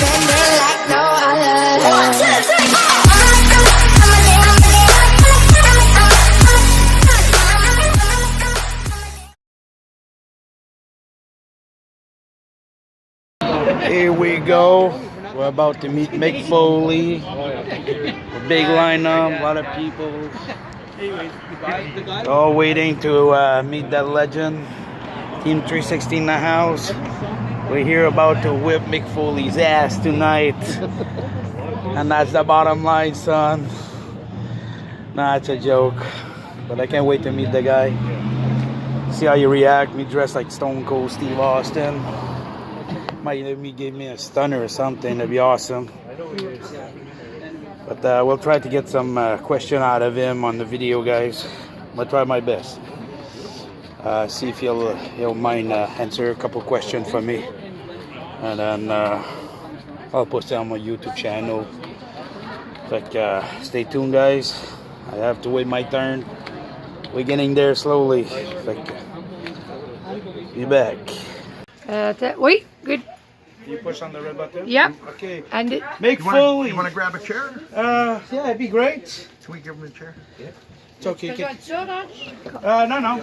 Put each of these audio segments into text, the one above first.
spending like no other. 1, 2, 3, 4. Here we go. We're about to meet Mick Foley. A big lineup, a lot of people. All waiting to meet that legend. Team 360 in the house. We're here about to whip Mick Foley's ass tonight. And that's the bottom line, son. Nah, it's a joke. But I can't wait to meet the guy. See how you react. Me dressed like Stone Cold Steve Austin. Might give me a stunner or something. That'd be awesome. But we'll try to get some question out of him on the video, guys. I'll try my best. See if he'll mind answer a couple questions for me, and then I'll post it on my YouTube channel. Like, stay tuned, guys. I have to wait my turn. We're getting there slowly. Like, be back. Wait, good. You push on the red button? Yep. Okay. And Mick Foley. You want to grab a chair? Yeah, it'd be great. Can we give him a chair? Yeah. It's okay. No.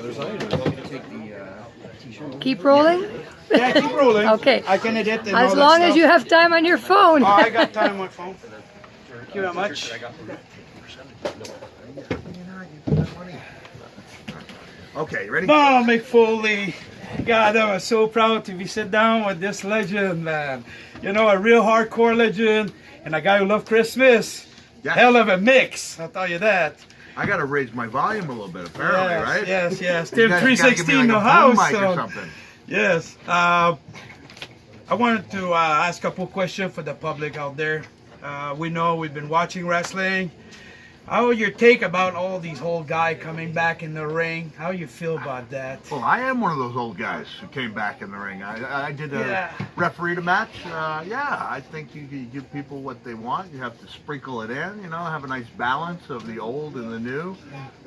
Keep rolling. Yeah, keep rolling. Okay. I can edit and As all long that as you have time on your phone. Oh, I got time on my phone. Thank you very much. Okay, you ready? Oh, Mick Foley. God, I'm so proud to be sit down with this legend, man. You know, a real hardcore legend and a guy who loves Christmas. Yes. Hell of a mix, I'll tell you that. I got to raise my volume a little bit, apparently, right? Yes. You Team gotta 316 give me in like the a boom house. mic or something. Yes. I wanted to ask a couple questions for the public out there. We know we've been watching wrestling. How your take about all these old guys coming back in the ring? How you feel about that? Well, I am one of those old guys who came back in the ring. I did referee a match. I think you give people what they want. You have to sprinkle it in, have a nice balance of the old and the new,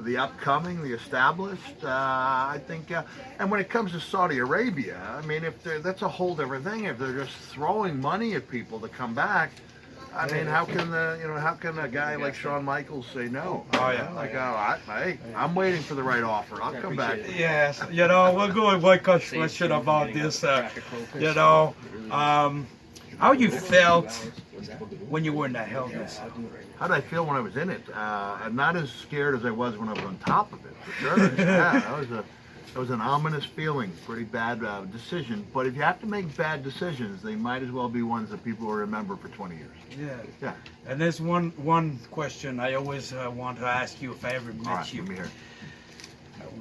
the upcoming, the established. I think, and when it comes to Saudi Arabia, I mean, that's a whole different thing. If they're just throwing money at people to come back, I mean, how can a guy like Shawn Michaels say no? Oh yeah. Like, hey, I'm waiting for the right offer. I'll come back. Yes, we'll go with one question about this. How you felt when you were in that helmet? How did I feel when I was in it? I'm not as scared as I was when I was on top of it, for sure. Yeah, that was an ominous feeling. Pretty bad decision. But if you have to make bad decisions, they might as well be ones that people will remember for 20 years. Yeah. And there's one question I always want to ask you if I ever met you. Let me hear.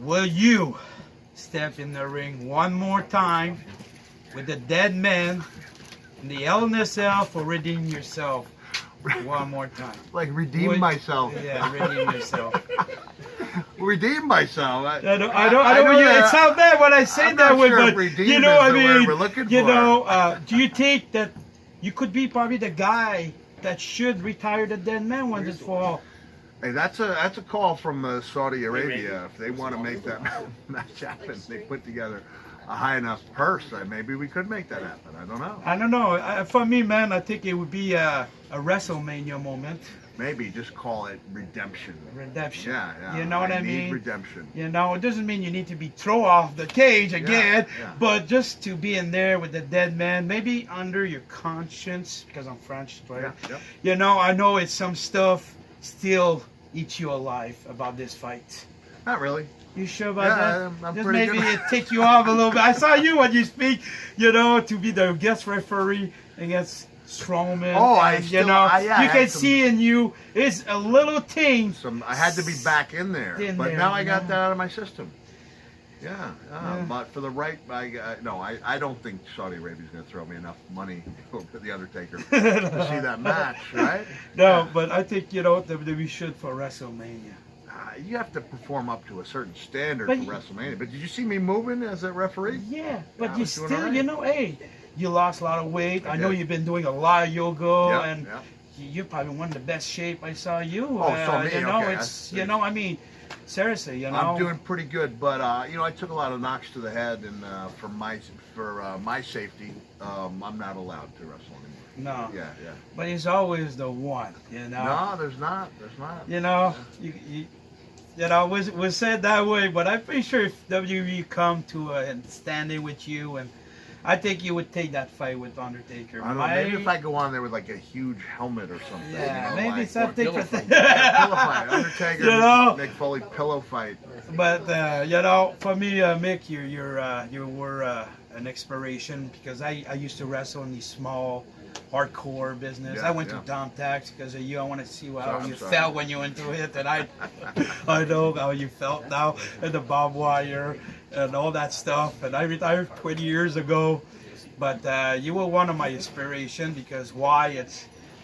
Will you step in the ring one more time with the dead man in the LNSL for redeeming yourself one more time? Like redeem myself. Yeah, redeem yourself. Redeem myself. I don't. It's out there when I say that way, but we're looking for. Do you think that you could be probably the guy that should retire the dead man once it's for all? Hey, that's a call from Saudi Arabia. If they want to make that match happen, they put together a high enough purse. Maybe we could make that happen. I don't know. For me, man, I think it would be a WrestleMania moment. Maybe just call it redemption. Redemption. Yeah. You know what I mean? Redemption. It doesn't mean you need to be thrown off the cage again, but just to be in there with the dead man, maybe under your conscience, because I'm French, right? Yeah. I know it's some stuff still eats you alive about this fight. Not really. You sure about that? I'm just pretty maybe good. it take you off a little bit. I saw you when you speak, to be the guest referee against Strowman. Oh, you can see in you is a little thing. I had to be back in there, but now I got that out of my system. Yeah. But for the right, I don't think Saudi Arabia's going to throw me enough money over the Undertaker to see that match, right? No, but I think we should for WrestleMania. You have to perform up to a certain standard for WrestleMania. But did you see me moving as a referee? Yeah, but you still, hey. You lost a lot of weight. I know you've been doing a lot of yoga, and you're probably one of the best shape I saw you. Oh, so me. I mean, seriously, you know. I'm doing pretty good, but you know, I took a lot of knocks to the head, and for my safety, I'm not allowed to wrestle anymore. No. Yeah. But he's always the one, you know. No, there's not. You know, you know, we said that way, but I'm pretty sure if WWE come to and standing with you, and I think you would take that fight with Undertaker. I don't know. Maybe if I go on there with like a huge helmet or something. Yeah, you know, maybe like, something pillow for fight. Yeah, pillow fight. Undertaker, you know? Mick Foley pillow fight. But you know, for me, Mick, you were an inspiration because I used to wrestle in these small, hardcore business. Yeah, I went yeah. to Tom Tax because of you. I want to see how I'm you sorry. felt when you went to it, and I know how you felt now, and the barbed wire and all that stuff. And I retired 20 years ago, but you were one of my inspiration because why?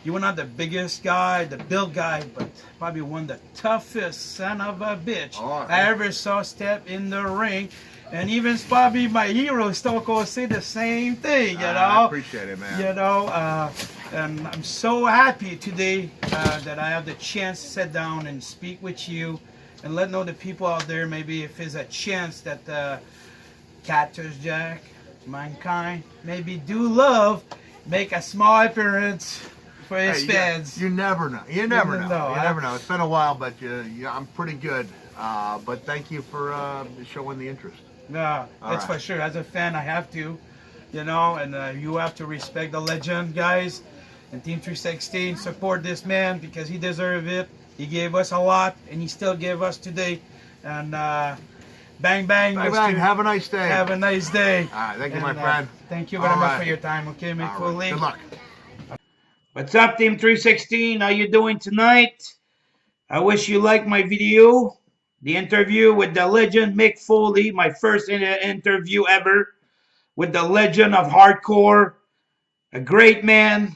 You were not the biggest guy, the build guy, but probably one of the toughest son of a bitch Oh, I ever saw step in the ring. And even probably my hero Stone Cold say the same thing, you know. I appreciate it, man. You know, and I'm so happy today that I have the chance to sit down and speak with you and let know the people out there maybe if there's a chance that Cactus Jack, Mankind, maybe do love make a small appearance for his fans. You never know. You never know. You never huh? know. It's been a while, but I'm pretty good. But thank you for showing the interest. No, All that's right. for sure. As a fan, I have to, you know, and you have to respect the legend, guys. And Team 316, support this man because he deserves it. He gave us a lot, and he still gave us today. And bang, bang. Bye, Mr. bye. Have a nice day. Have a nice day. All right. Thank you, And, my friend. Thank you very All much right. for your time. Okay, Mick All Foley. right. Good luck. What's up, Team 316? How you doing tonight? I wish you liked my video. The interview with the legend Mick Foley, my first interview ever with the legend of hardcore, a great man,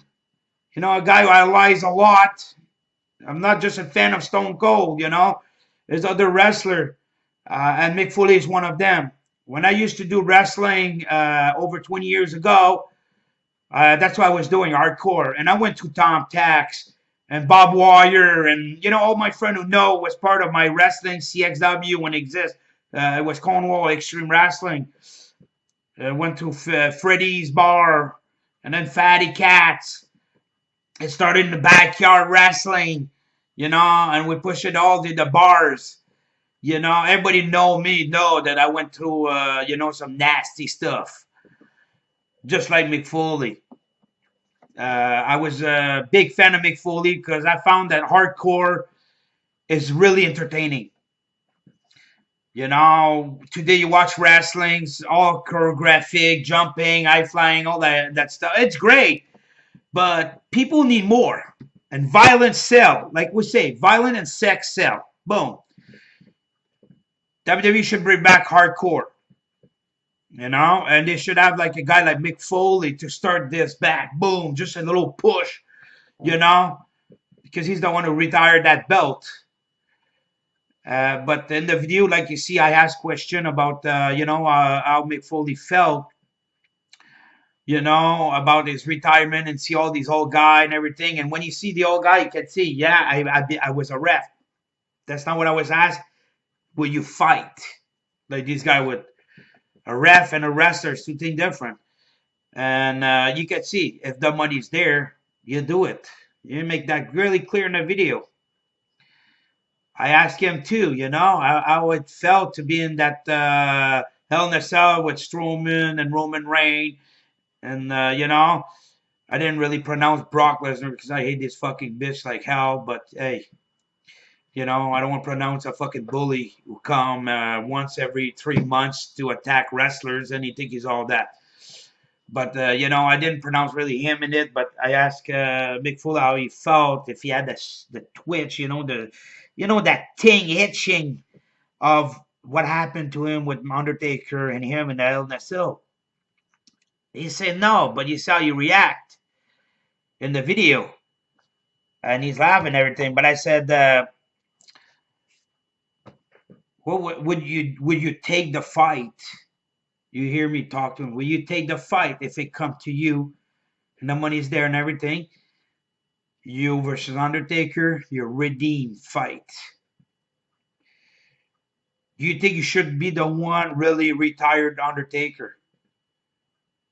you know, a guy who idolize a lot. I'm not just a fan of Stone Cold, you know. There's other wrestler, and Mick Foley is one of them. When I used to do wrestling over 20 years ago, that's what I was doing, hardcore. And I went to Tom Tax and Bob Wire, and you know, all my friend who know was part of my wrestling CXW when it existed. It was Cornwall Extreme Wrestling. Went to Freddy's Bar, and then Fatty Cats. It started in the backyard wrestling, you know, and we pushed it all to the bars. You know, everybody know that I went through, you know, some nasty stuff, just like Mick Foley. I was a big fan of Mick Foley because I found that hardcore is really entertaining. You know, today you watch wrestlings, all choreographic, jumping, high flying, all that stuff. It's great, but people need more. And violence sell, like we say, violence and sex sell. Boom. WWE should bring back hardcore. You know, and they should have like a guy like Mick Foley to start this back. Boom, just a little push, you know, because he's the one who retired that belt. But in the video, like you see, I asked question about, you know, how Mick Foley felt, you know, about his retirement and see all these old guy and everything. And when you see the old guy, you can see, yeah, I was a ref. That's not what I was asked. Will you fight? Like this guy would. A ref and a wrestler is two things different. And you can see if the money's there, you do it. You make that really clear in the video. I asked him too, you know, how it felt to be in that Hell in a Cell with Strowman and Roman Reigns. And, you know, I didn't really pronounce Brock Lesnar because I hate this fucking bitch like hell. But, hey, you know, I don't want to pronounce a fucking bully who come once every 3 months to attack wrestlers and he think he's all that. But, you know, I didn't pronounce really him in it, but I asked Mick Foley how he felt, if he had the twitch, you know, that thing itching of what happened to him with Undertaker and him in the Hell in a Cell. He said no, but you saw you react in the video. And he's laughing and everything. But I said, well, would you take the fight? You hear me talk to him. Will you take the fight if it come to you and the money's there and everything? You versus Undertaker, your redeem fight. you think you should be the one really retired Undertaker?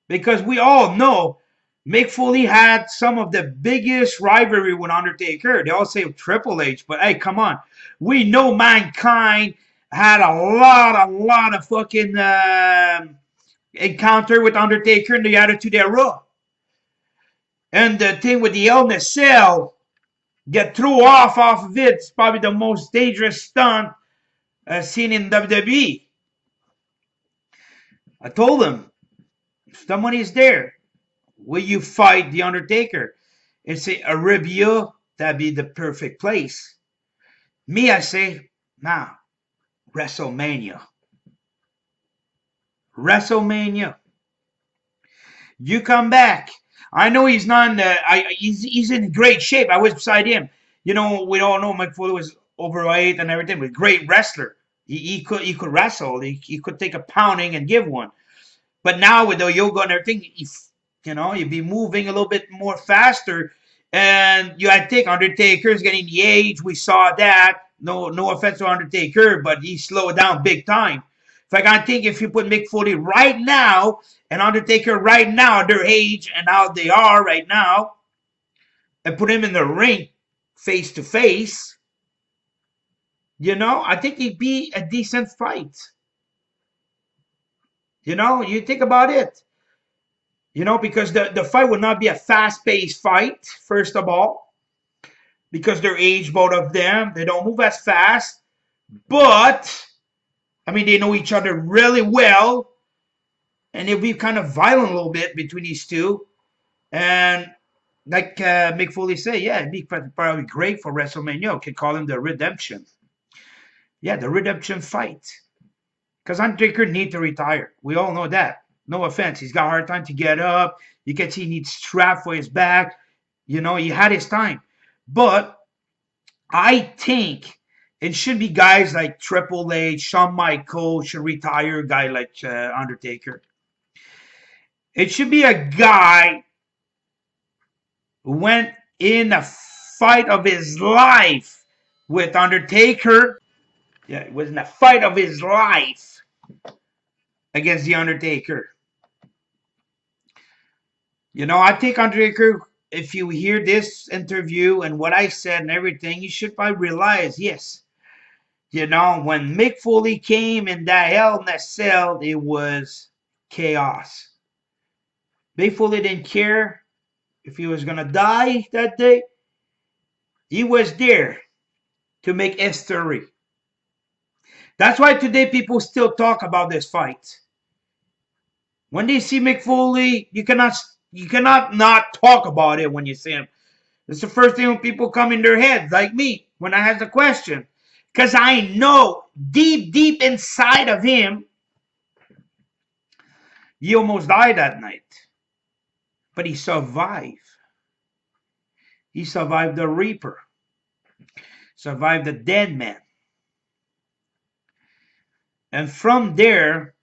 Because we all know Mick Foley had some of the biggest rivalry with Undertaker. They all say Triple H, but hey, come on. We know Mankind had a lot of fucking encounter with Undertaker in the Attitude Era. And the thing with the Hell in a Cell, get threw off of it. It's probably the most dangerous stunt seen in WWE. I told him, if the money is there, will you fight The Undertaker? And say, Arabia, that'd be the perfect place. Me, I say, nah, WrestleMania. WrestleMania. You come back. I know he's not in the, he's in great shape. I was beside him. You know, we all know Mick Foley was overweight and everything, but great wrestler. He could wrestle. He could take a pounding and give one. But now with the yoga and everything, you'd be moving a little bit more faster. And I think Undertaker's getting the age. We saw that. No offense to Undertaker, but he slowed down big time. In fact, I think if you put Mick Foley right now and Undertaker right now at their age and how they are right now, and put him in the ring face to face, I think it'd be a decent fight. You think about it. Because the fight would not be a fast-paced fight, first of all. Because their age, both of them, they don't move as fast. But, they know each other really well. And it'll be kind of violent a little bit between these two. And like Mick Foley said, yeah, it'd be probably great for WrestleMania. You could call him the Redemption. Yeah, the Redemption fight. Because Undertaker needs to retire. We all know that. No offense. He's got a hard time to get up. You can see he needs strap for his back. He had his time. But I think it should be guys like Triple H, Shawn Michaels should retire, a guy like Undertaker. It should be a guy who went in a fight of his life with Undertaker. Yeah, it was in a fight of his life against The Undertaker. I think Undertaker, if you hear this interview and what I said and everything, you should probably realize, yes, when Mick Foley came in that Hell in a Cell, it was chaos. Mick Foley didn't care if he was going to die that day. He was there to make history. That's why today people still talk about this fight. When they see Mick Foley, you cannot not talk about it when you see him. It's the first thing when people come in their heads, like me, when I ask the question. Because I know deep inside of him, he almost died that night. But he survived. He survived the Reaper. Survived the Dead Man. And from there,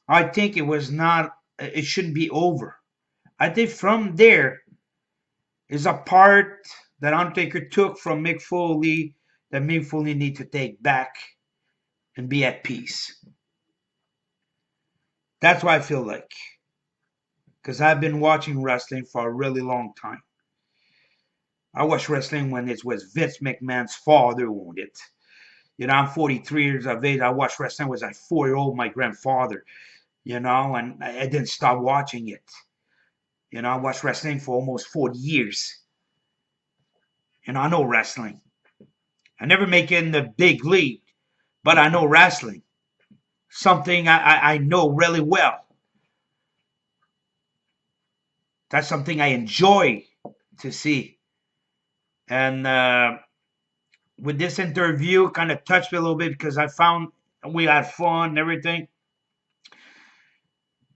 I think it shouldn't be over. I think from there is a part that Undertaker took from Mick Foley that Mick Foley need to take back and be at peace. That's what I feel like. Because I've been watching wrestling for a really long time. I watched wrestling when it was Vince McMahon's father who owned it. I'm 43 years of age. I watched wrestling when I was like 4-year-old, my grandfather. And I didn't stop watching it. I watched wrestling for almost 40 years. I know wrestling. I never make it in the big league, but I know wrestling. Something I know really well. That's something I enjoy to see. And with this interview, kind of touched me a little bit because I found we had fun and everything.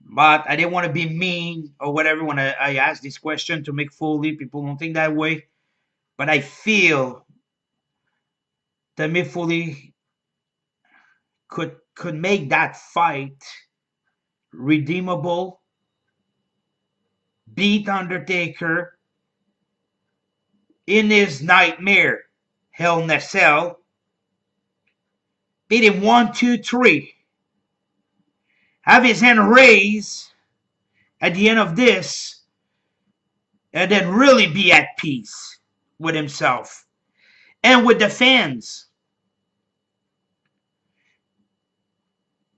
But I didn't want to be mean or whatever when I asked this question to Mick Foley. People don't think that way. But I feel that Mick Foley could make that fight redeemable, beat Undertaker in his nightmare, Hell in a Cell, beat him 1, 2, 3. Have his hand raised at the end of this, and then really be at peace with himself and with the fans.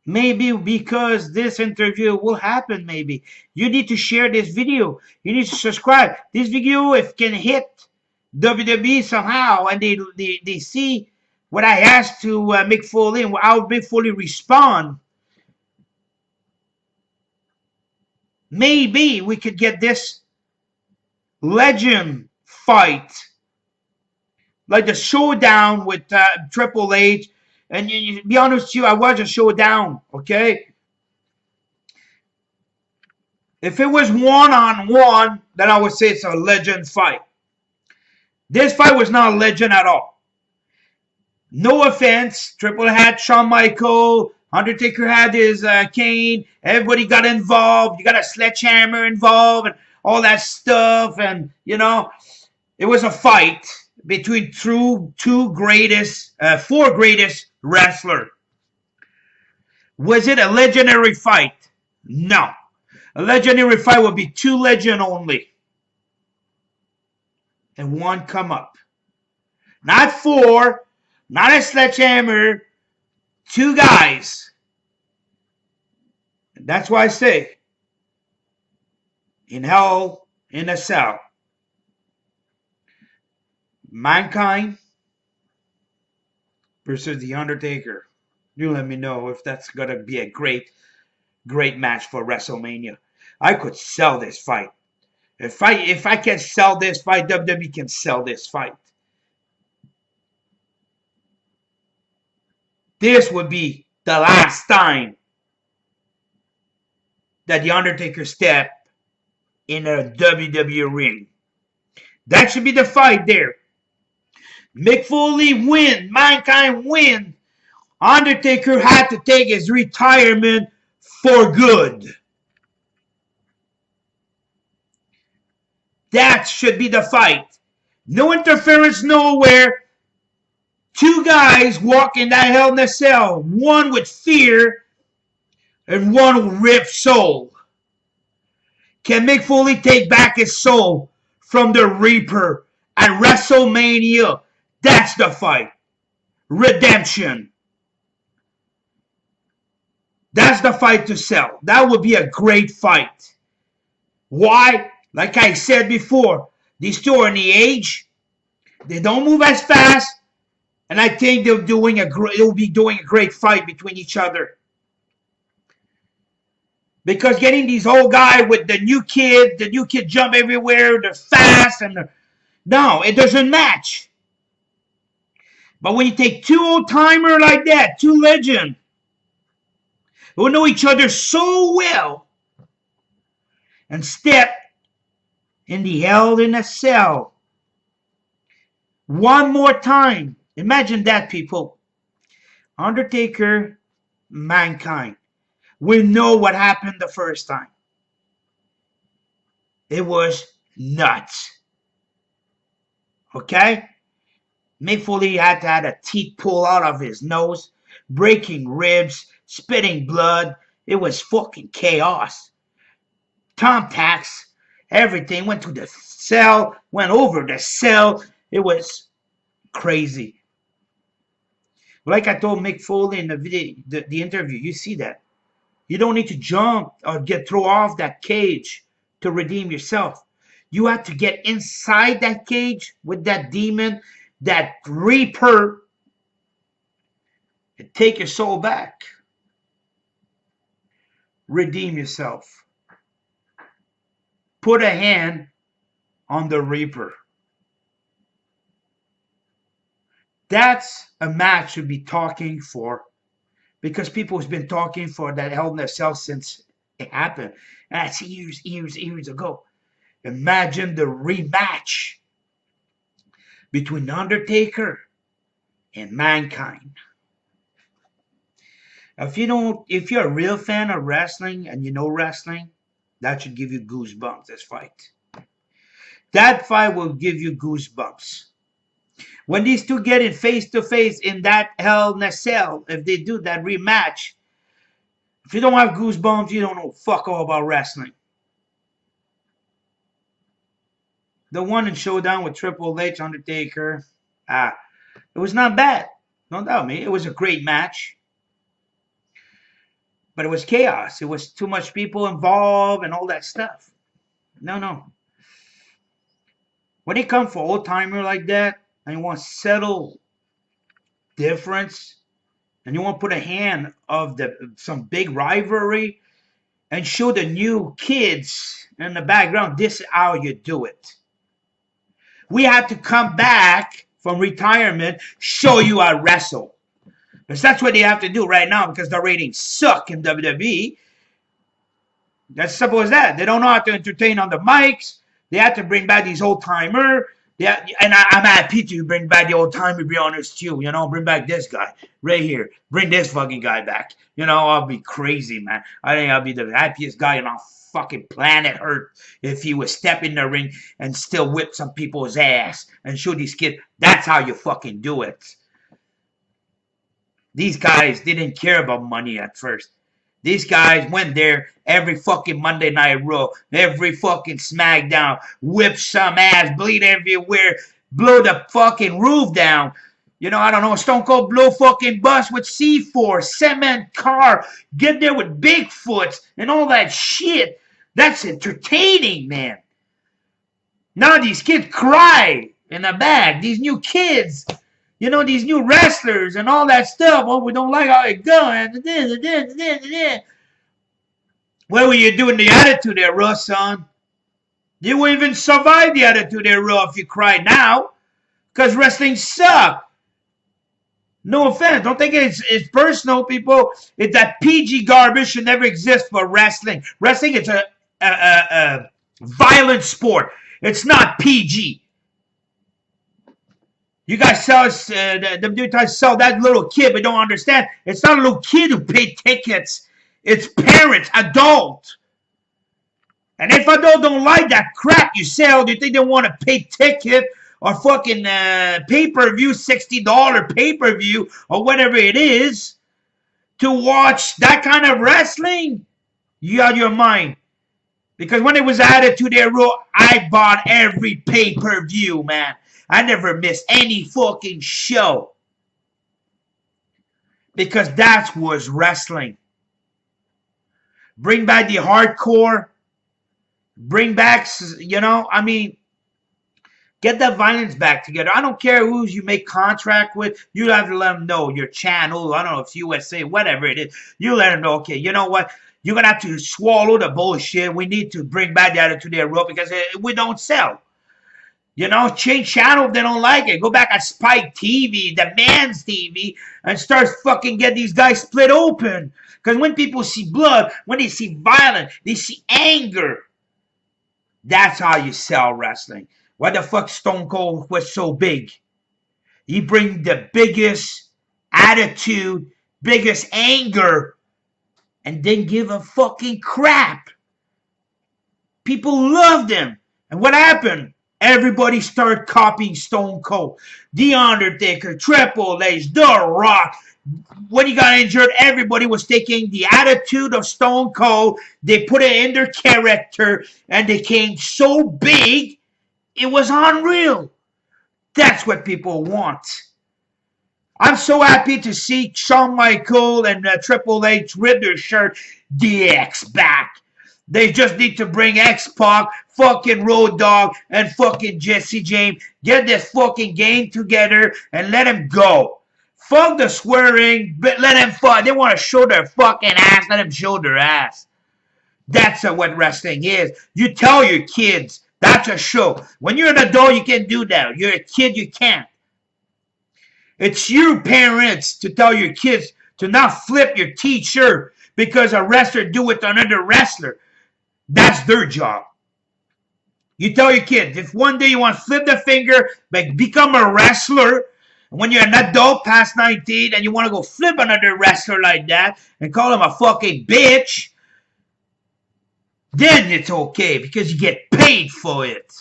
Maybe because this interview will happen, maybe. You need to share this video. You need to subscribe. This video, if can hit WWE somehow, and they see what I asked to Mick Foley and how Mick Foley respond, maybe we could get this legend fight, like the showdown with Triple H. And you, be honest with you, I watched a showdown, okay? If it was one-on-one, then I would say it's a legend fight. This fight was not a legend at all. No offense. Triple had Shawn Michaels. Undertaker had his Kane. Everybody got involved. You got a sledgehammer involved and all that stuff. And, you know, it was a fight between four greatest wrestlers. Was it a legendary fight? No. A legendary fight would be 2 legends only. And 1 come up. Not 4. Not a sledgehammer. 2 guys. And that's why I say, in Hell in a Cell, Mankind versus The Undertaker. You let me know if that's going to be a great match for WrestleMania. I could sell this fight. If I can sell this fight, WWE can sell this fight. This would be the last time that The Undertaker stepped in a WWE ring. That should be the fight there. Mick Foley win. Mankind win. Undertaker had to take his retirement for good. That should be the fight. No interference nowhere. 2 guys walk in that Hell in a Cell. 1 with fear and 1 with ripped soul. Can Mick Foley take back his soul from the Reaper at WrestleMania? That's the fight. Redemption. That's the fight to sell. That would be a great fight. Why? Like I said before, these 2 are in the age. They don't move as fast. And I think they'll be doing a great fight between each other. Because getting these old guys with the new kid jump everywhere, they're fast, and no, it doesn't match. But when you take 2 old-timers like that, 2 legends, who know each other so well, and step in the Hell in a Cell one more time. Imagine that, people. Undertaker, Mankind. We know what happened the first time. It was nuts. Okay? Mick Foley had to have a teeth pulled out of his nose, breaking ribs, spitting blood. It was fucking chaos. Thumbtacks, everything went to the cell, went over the cell. It was crazy. Like I told Mick Foley in the video, the interview, you see that. You don't need to jump or get thrown off that cage to redeem yourself. You have to get inside that cage with that demon, that Reaper, and take your soul back. Redeem yourself. Put a hand on the Reaper. That's a match to be talking for, because people have been talking for that Hell in a Cell since it happened. And that's years ago. Imagine the rematch between Undertaker and Mankind. If you're a real fan of wrestling and you know wrestling, that should give you goosebumps, this fight. That fight will give you goosebumps. When these two get in face to face in that Hell in a Cell, if they do that rematch, if you don't have goosebumps, you don't know fuck all about wrestling. The one in Showdown with Triple H, Undertaker, it was not bad. Don't doubt me. It was a great match. But it was chaos. It was too much people involved and all that stuff. No. When they come for old timer like that, and you want to settle difference, and you want to put a hand of some big rivalry, and show the new kids in the background, this is how you do it. We had to come back from retirement, show you how to wrestle. Because that's what they have to do right now because the ratings suck in WWE. That's simple as that. They don't know how to entertain on the mics. They have to bring back these old-timer. And I'm happy to bring back the old-timer, to be honest, too. You know, bring back this guy right here. Bring this fucking guy back. You know, I'll be crazy, man. I think I'll be the happiest guy on fucking planet Earth if he would step in the ring and still whip some people's ass and show these kids that's how you fucking do it. These guys didn't care about money at first. These guys went there every fucking Monday Night Raw, every fucking SmackDown, whip some ass, bleed everywhere, blow the fucking roof down. You know, I don't know, Stone Cold blow fucking bus with C4, cement car, get there with Bigfoots and all that shit. That's entertaining, man. Now these kids cry in the back. These new kids, you know, these new wrestlers and all that stuff. Oh, we don't like how it going. What were you doing the Attitude Era, son? You won't even survive the Attitude Era if you cry now. Because wrestling sucks. No offense. Don't think it's personal, people. It's that PG garbage should never exist for wrestling. Wrestling is a violent sport. It's not PG. You guys sell that little kid, but don't understand. It's not a little kid who paid tickets. It's parents, adult. And if adult don't like that crap you sell, do you think they want to pay ticket or fucking pay-per-view, $60 pay-per-view or whatever it is to watch that kind of wrestling? You out of your mind. Because when it was Attitude Era, I bought every pay-per-view, man. I never missed any fucking show. Because that was wrestling. Bring back the hardcore. Bring back, you know, I mean, get that violence back together. I don't care who you make contract with. You have to let them know your channel. I don't know if USA, whatever it is. You let them know, okay, you know what? You're going to have to swallow the bullshit. We need to bring back the Attitude Era because we don't sell. You know, change channel if they don't like it. Go back at Spike TV, the man's TV, and start fucking get these guys split open. Because when people see blood, when they see violence, they see anger. That's how you sell wrestling. Why the fuck Stone Cold was so big? He bring the biggest attitude, biggest anger, and didn't give a fucking crap. People loved him. And what happened? Everybody started copying Stone Cold. The Undertaker, Triple H, The Rock. When he got injured, everybody was taking the attitude of Stone Cold. They put it in their character, and they came so big, it was unreal. That's what people want. I'm so happy to see Shawn Michaels and Triple H rip their shirt. DX back. They just need to bring X-Pac, fucking Road Dogg, and fucking Jesse James. Get this fucking game together and let them go. Fuck the swearing, but let them fuck. They want to show their fucking ass. Let them show their ass. That's what wrestling is. You tell your kids, that's a show. When you're an adult, you can't do that. You're a kid, you can't. It's you parents to tell your kids to not flip your t-shirt because a wrestler do it to another wrestler. That's their job. You tell your kids, if one day you want to flip the finger, but become a wrestler, when you're an adult past 19 and you want to go flip another wrestler like that and call him a fucking bitch, then it's okay because you get paid for it.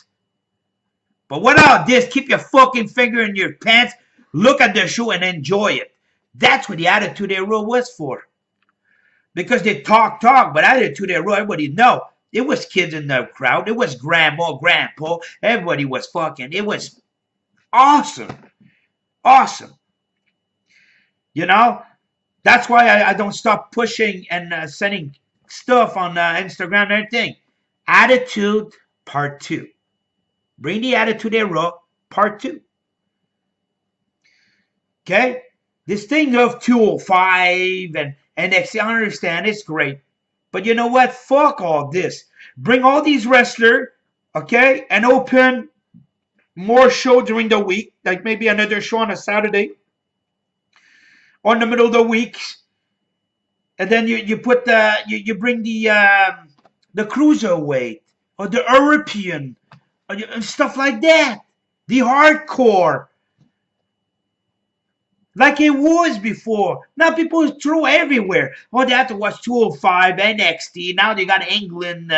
But without this, keep your fucking finger in your pants, look at the show and enjoy it. That's what the Attitude Era was for. Because they talk, but Attitude Era, everybody know. It was kids in the crowd. It was grandma, grandpa. Everybody was fucking. It was awesome. Awesome. You know? That's why I don't stop pushing and sending stuff on Instagram and everything. Attitude Part 2. Bring the Attitude Era Part 2. Okay? This thing of 205 and NXT, I understand, it's great. But you know what? Fuck all this. Bring all these wrestlers, okay, and open more show during the week, like maybe another show on a Saturday or in the middle of the week. And then you put you bring the cruiserweight or the European or stuff like that. The hardcore. Like it was before. Now people throw everywhere. Oh, they have to watch 205, NXT. Now they got England,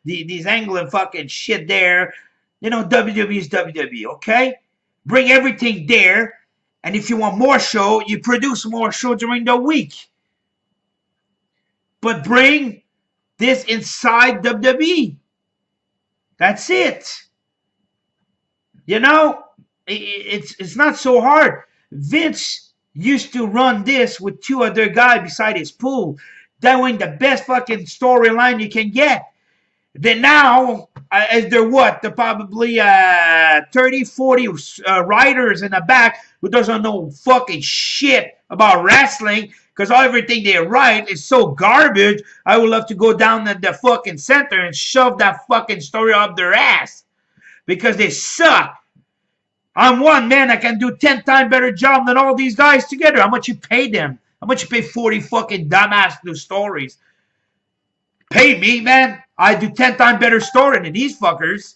these England fucking shit there. You know, WWE is WWE, okay? Bring everything there. And if you want more show, you produce more show during the week. But bring this inside WWE. That's it. You know, it's not so hard. Vince used to run this with two other guys beside his pool. That was the best fucking storyline you can get. Then now, as they're what? They're probably 30, 40 writers in the back who doesn't know fucking shit about wrestling because everything they write is so garbage. I would love to go down at the fucking center and shove that fucking story up their ass because they suck. I'm one man that can do 10 times better job than all these guys together. How much you pay them? How much you pay 40 fucking dumbass to do stories? Pay me, man. I do 10 times better story than these fuckers.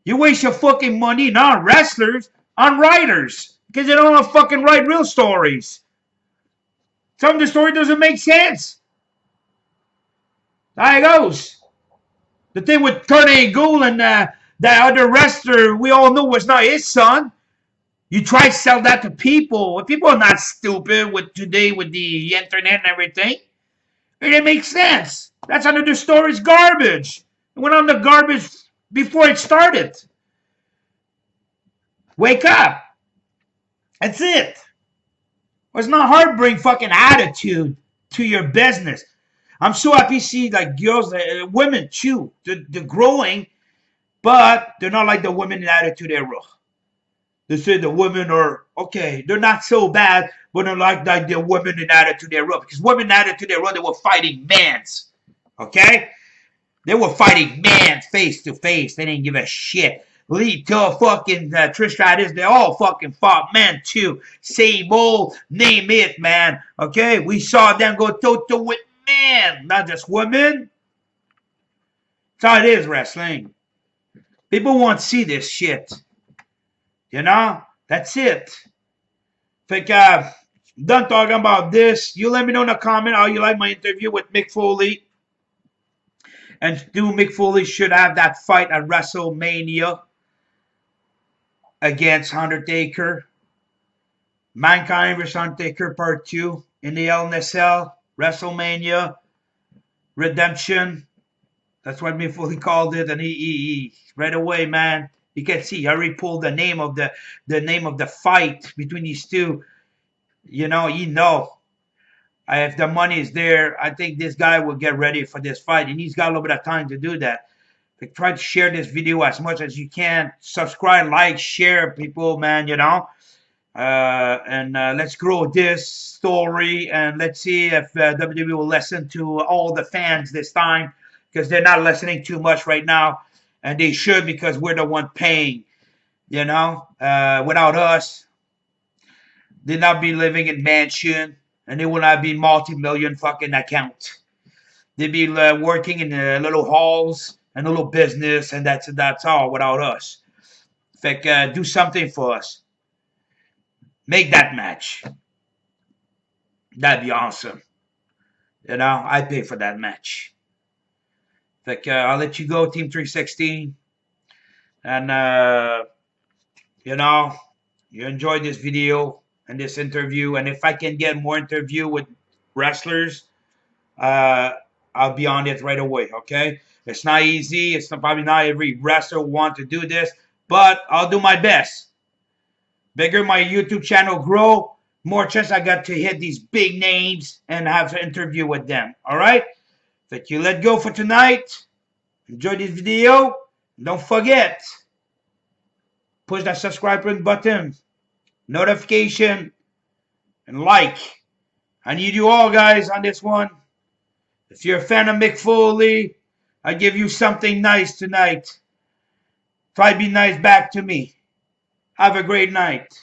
You waste your fucking money not on wrestlers, on writers. Because they don't want to fucking write real stories. Some of the story doesn't make sense. There it goes. The thing with Kurt Angle and that other wrestler we all know was not his son. You try to sell that to people. People are not stupid with today with the internet and everything. It didn't make sense. That's another story's garbage. It went on the garbage before it started. Wake up. That's it. It's not hard to bring fucking attitude to your business. I'm so happy to see like girls, women too. They're growing, but they're not like the women in Attitude Era. They say the women are, okay, they're not so bad, but they're like the women in Attitude Era. Because women in Attitude Era, they were fighting mans. Okay? They were fighting mans face to face. They didn't give a shit. Lead to fucking Trish Stratus, they all fucking fought men too. Same old, name it, man. Okay? We saw them go toe-to-toe with men, not just women. That's how it is, wrestling. People want to see this shit. You know? That's it. Think, done talking about this. You let me know in the comment how you like my interview with Mick Foley. And do Mick Foley should have that fight at WrestleMania against Undertaker. Mankind vs. Undertaker Part 2 in the Hell in a Cell. WrestleMania. Redemption. That's what Mick Foley called it. And he right away, man. You can see, I already pulled the name of the fight between these two. You know. If the money is there, I think this guy will get ready for this fight. And he's got a little bit of time to do that. Like, try to share this video as much as you can. Subscribe, like, share, people, man, you know. And let's grow this story. And let's see if WWE will listen to all the fans this time. Because they're not listening too much right now. And they should, because we're the one paying, you know. Without us, they'd not be living in mansion. And they will not be multi-million fucking account. They'd be working in little halls and a little business. And that's all without us. In fact, do something for us. Make that match. That'd be awesome. You know, I'd pay for that match. In fact, I'll let you go, Team 316. And, you enjoyed this video and this interview. And if I can get more interview with wrestlers, I'll be on it right away, okay? It's not easy. It's probably not every wrestler want to do this, but I'll do my best. Bigger my YouTube channel grow, more chance I got to hit these big names and have an interview with them, all right? Thank you. Let go for tonight. Enjoy this video. Don't forget, push that subscribe button, notification, and like. I need you all, guys, on this one. If you're a fan of Mick Foley, I give you something nice tonight. Try to be nice back to me. Have a great night.